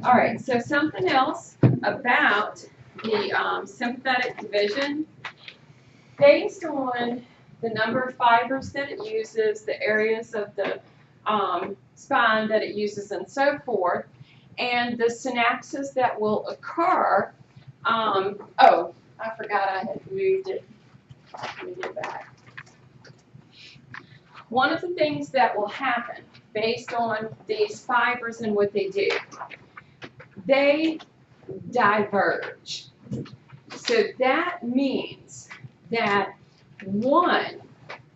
All right, so something else about the sympathetic division, based on the number of fibers that it uses, the areas of the spine that it uses, and so forth, and the synapses that will occur. Oh, I forgot I had moved it. Let me get back. One of the things that will happen based on these fibers and what they do, they diverge. So that means that one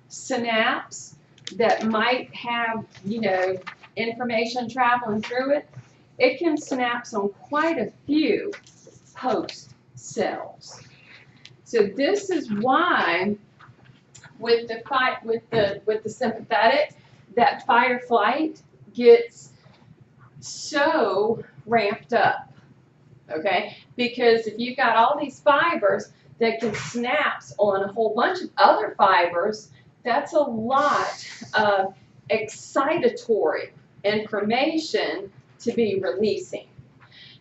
synapse that might have, information traveling through it, it can synapse on quite a few host cells. So this is why with the sympathetic, that fight or flight gets so ramped up, okay? Because if you've got all these fibers that can synapse on a whole bunch of other fibers, that's a lot of excitatory information to be releasing.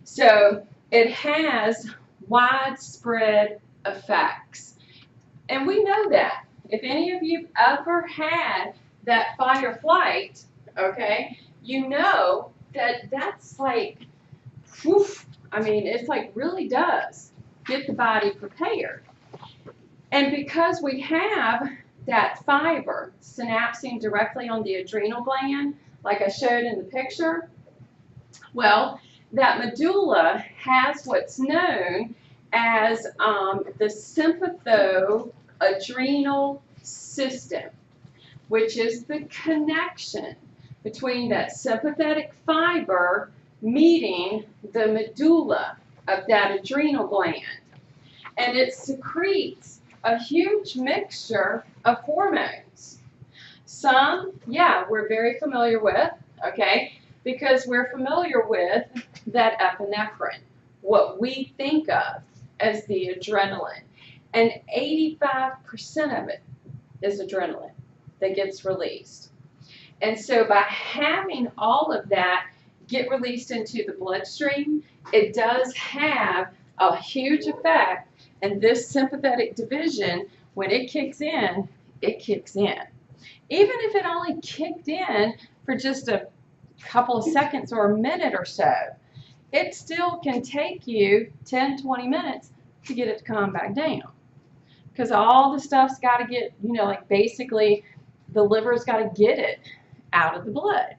So it has widespread effects. And we know that. If any of you ever had that fight or flight, okay, you know that that's like, woof, I mean, it's like really does get the body prepared. And because we have that fiber synapsing directly on the adrenal gland, like I showed in the picture, well, that medulla has what's known as the sympatho-adrenal system, which is the connection between that sympathetic fiber meeting the medulla of that adrenal gland. And it secretes a huge mixture of hormones. Some, yeah, we're very familiar with, okay, because we're familiar with that epinephrine, what we think of as the adrenaline. And 85% of it is adrenaline that gets released. And so by having all of that get released into the bloodstream, it does have a huge effect. And this sympathetic division, when it kicks in, it kicks in. Even if it only kicked in for just a couple of seconds or a minute or so, it still can take you 10, 20 minutes to get it to calm back down. Because all the stuff's got to get, like basically the liver's got to get it out of the blood.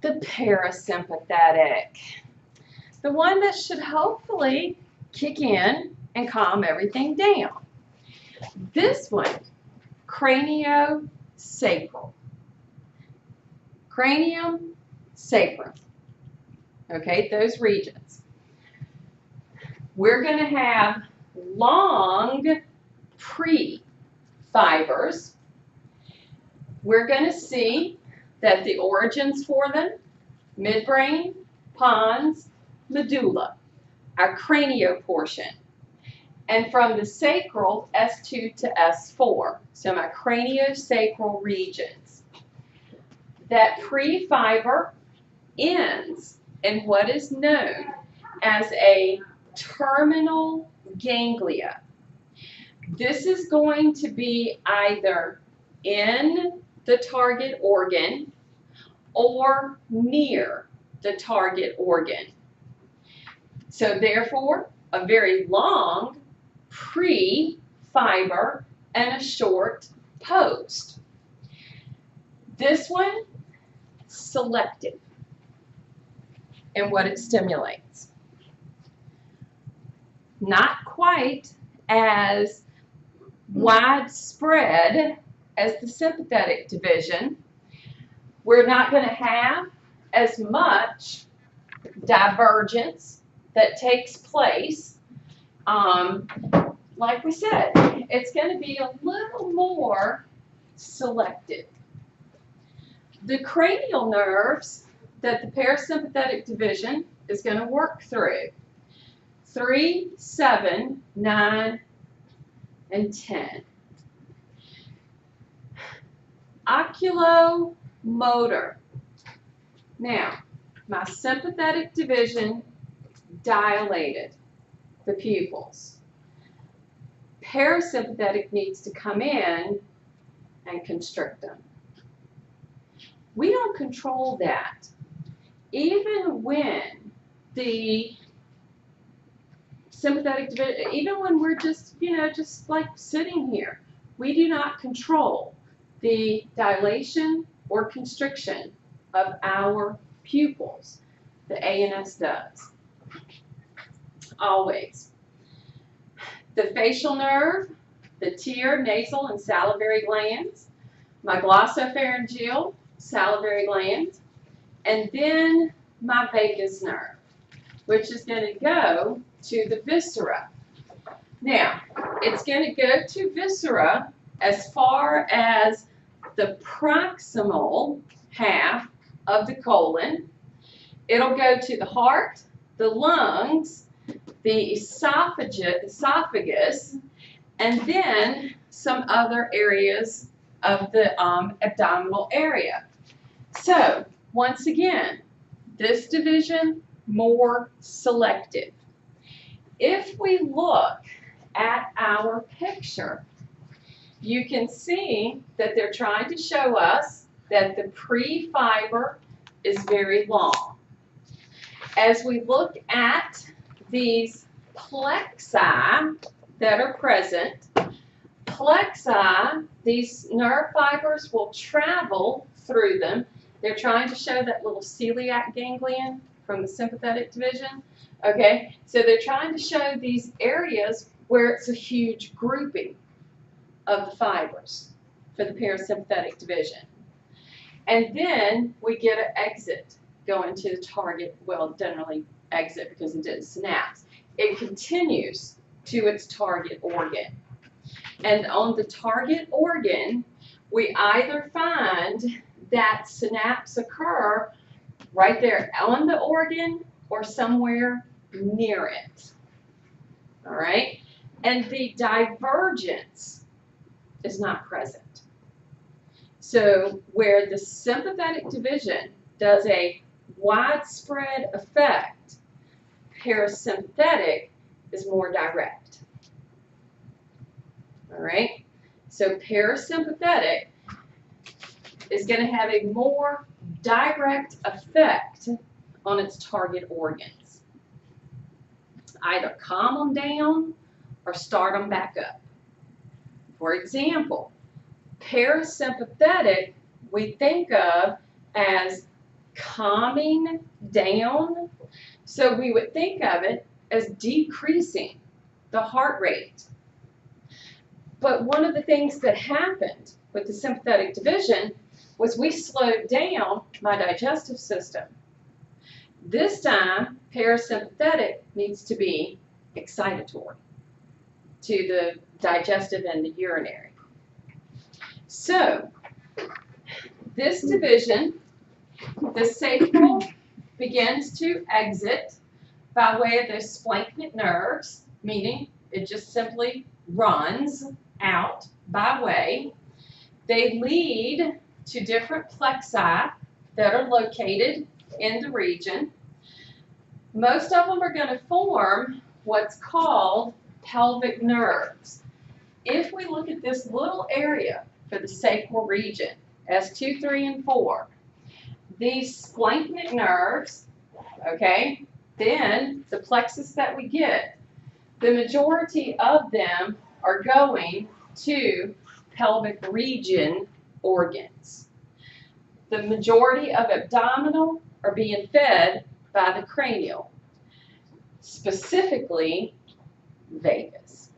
The parasympathetic, the one that should hopefully kick in and calm everything down. This one, craniosacral. Cranium, sacrum. Okay, those regions. We're going to have long pre-fibers. We're going to see that the origins for them, midbrain, pons, medulla, our cranial portion. And from the sacral, S2 to S4, so my craniosacral regions. That pre-fiber ends in what is known as a terminal ganglia. This is going to be either in the target organ or near the target organ. So therefore, a very long pre-fiber and a short post. This one, selective in what it stimulates. Not quite as widespread as the sympathetic division. We're not going to have as much divergence that takes place. Like we said, it's going to be a little more selective. The cranial nerves that the parasympathetic division is going to work through, 3, 7, 9, and 10. Oculomotor. Now, my sympathetic division dilated the pupils. Parasympathetic needs to come in and constrict them. We don't control that. Even when the sympathetic division, even when we're just, just like sitting here, we do not control the dilation or constriction of our pupils. The ANS does. Always. The facial nerve, the tear, nasal, and salivary glands, my glossopharyngeal, salivary glands, and then my vagus nerve, which is going to go to the viscera. Now, it's going to go to viscera as far as the proximal half of the colon. It'll go to the heart, the lungs, the esophagus, and then some other areas of the abdominal area. So, once again, this division more selective. If we look at our picture, you can see that they're trying to show us that the pre-fiber is very long. As we look at these plexi that are present, plexi, these nerve fibers will travel through them. They're trying to show that little celiac ganglion from the sympathetic division. Okay, so they're trying to show these areas where it's a huge grouping of the fibers for the parasympathetic division. And then we get an exit going to the target, well, generally exit because it didn't synapse. It continues to its target organ. And on the target organ, we either find that synapse occur right there on the organ or somewhere near it. All right? And the divergence is not present. So where the sympathetic division does a widespread effect, parasympathetic is more direct. All right? So parasympathetic is going to have a more direct effect on its target organs. Either calm them down or start them back up. For example, parasympathetic we think of as calming down. So we would think of it as decreasing the heart rate. But one of the things that happened with the sympathetic division was we slowed down my digestive system. This time, parasympathetic needs to be excitatory to the digestive and the urinary. So, this division, the sacral begins to exit by way of those splanchnic nerves, meaning it just simply runs out by way. They lead to different plexi that are located in the region. Most of them are going to form what's called pelvic nerves. If we look at this little area for the sacral region, S2, 3, and 4, these splanchnic nerves, okay, then the plexus that we get, the majority of them are going to pelvic region organs. The majority of abdominal are being fed by the cranial, specifically vagus.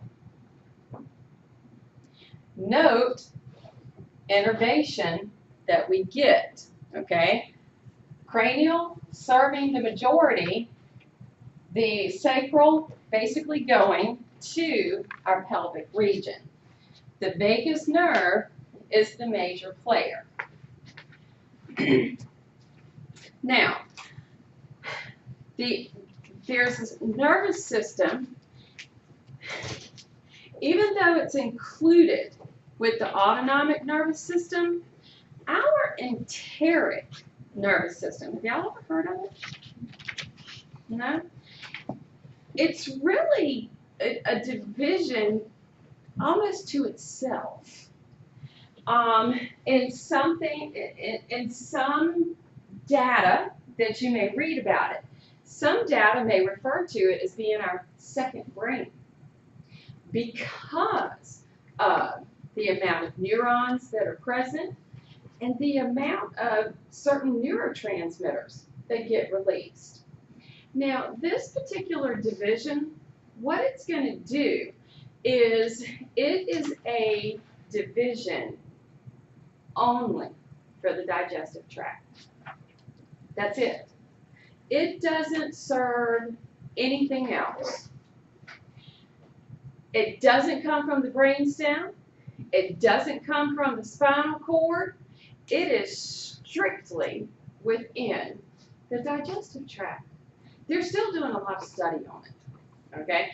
Note innervation that we get, okay? Cranial serving the majority, the sacral basically going to our pelvic region. The vagus nerve is the major player. Now, there's this nervous system, even though it's included with the autonomic nervous system, our enteric nervous system. Have y'all ever heard of it? No? It's really a division almost to itself. In some data that you may read about it, some data may refer to it as being our second brain because of the amount of neurons that are present and the amount of certain neurotransmitters that get released. Now, this particular division, what it's going to do is it is a division only for the digestive tract. That's it. It doesn't serve anything else. It doesn't come from the brainstem. It doesn't come from the spinal cord. It is strictly within the digestive tract. They're still doing a lot of study on it, okay?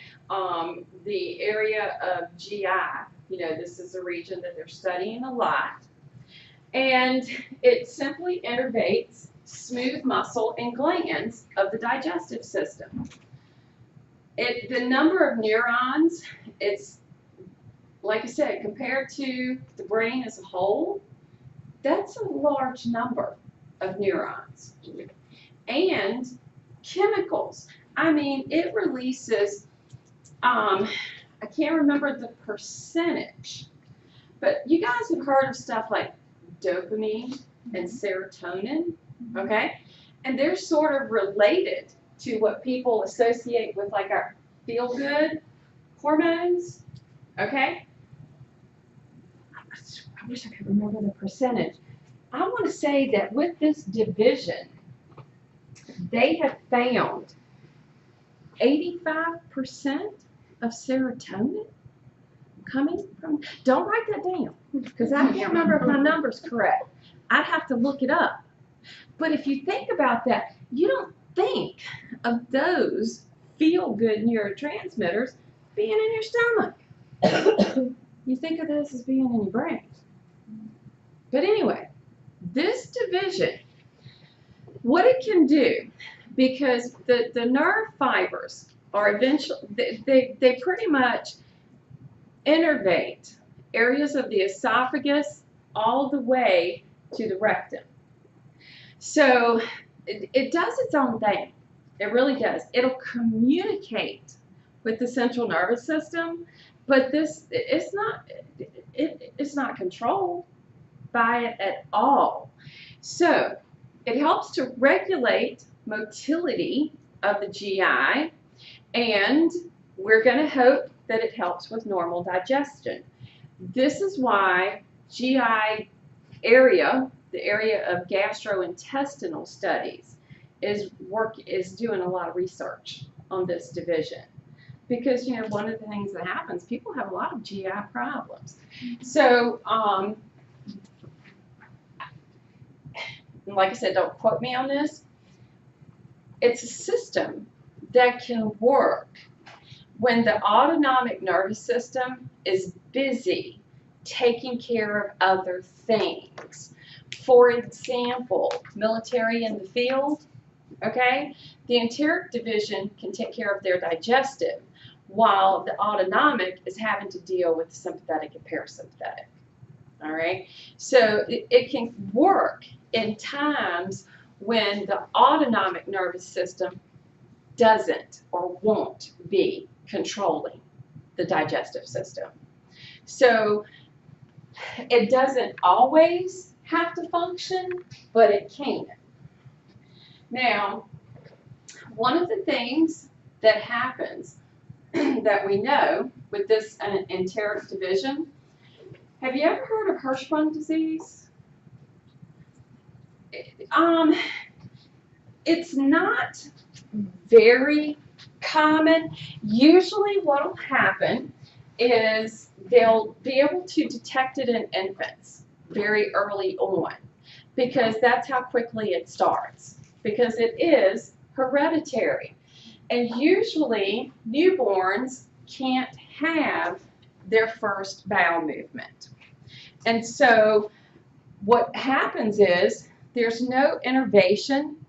The area of GI, this is a region that they're studying a lot, and it simply innervates smooth muscle and glands of the digestive system. The number of neurons, it's, like I said, compared to the brain as a whole, that's a large number of neurons. And chemicals. I mean, it releases, I can't remember the percentage, but you guys have heard of stuff like dopamine and serotonin, okay? And they're sort of related to what people associate with like our feel-good hormones, okay? I wish I could remember the percentage. I want to say that with this division, they have found 85% of serotonin coming from, don't write that down, because I can't remember if my number's correct. I'd have to look it up. But if you think about that, you don't think of those feel-good neurotransmitters being in your stomach. You think of those as being in your brain. But anyway, this division, what it can do, because the nerve fibers are eventually, they pretty much innervate areas of the esophagus all the way to the rectum. So it does its own thing. It really does. It'll communicate with the central nervous system, but it's not controlled by it at all. So it helps to regulate motility of the GI, and we're going to hope that it helps with normal digestion. This is why GI area, the area of gastrointestinal studies, is doing a lot of research on this division. Because, one of the things that happens, people have a lot of GI problems. So, like I said, don't quote me on this. It's a system that can work when the autonomic nervous system is busy taking care of other things. For example, military in the field, okay? The enteric division can take care of their digestive, while the autonomic is having to deal with the sympathetic and parasympathetic, all right? So it can work in times when the autonomic nervous system doesn't or won't be controlling the digestive system. So it doesn't always have to function, but it can. Now, one of the things that happens that we know with this enteric division, have you ever heard of Hirschsprung disease? It's not very common. Usually what will happen is they'll be able to detect it in infants very early on, because that's how quickly it starts, because it is hereditary. And usually newborns can't have their first bowel movement. And so what happens is there's no innervation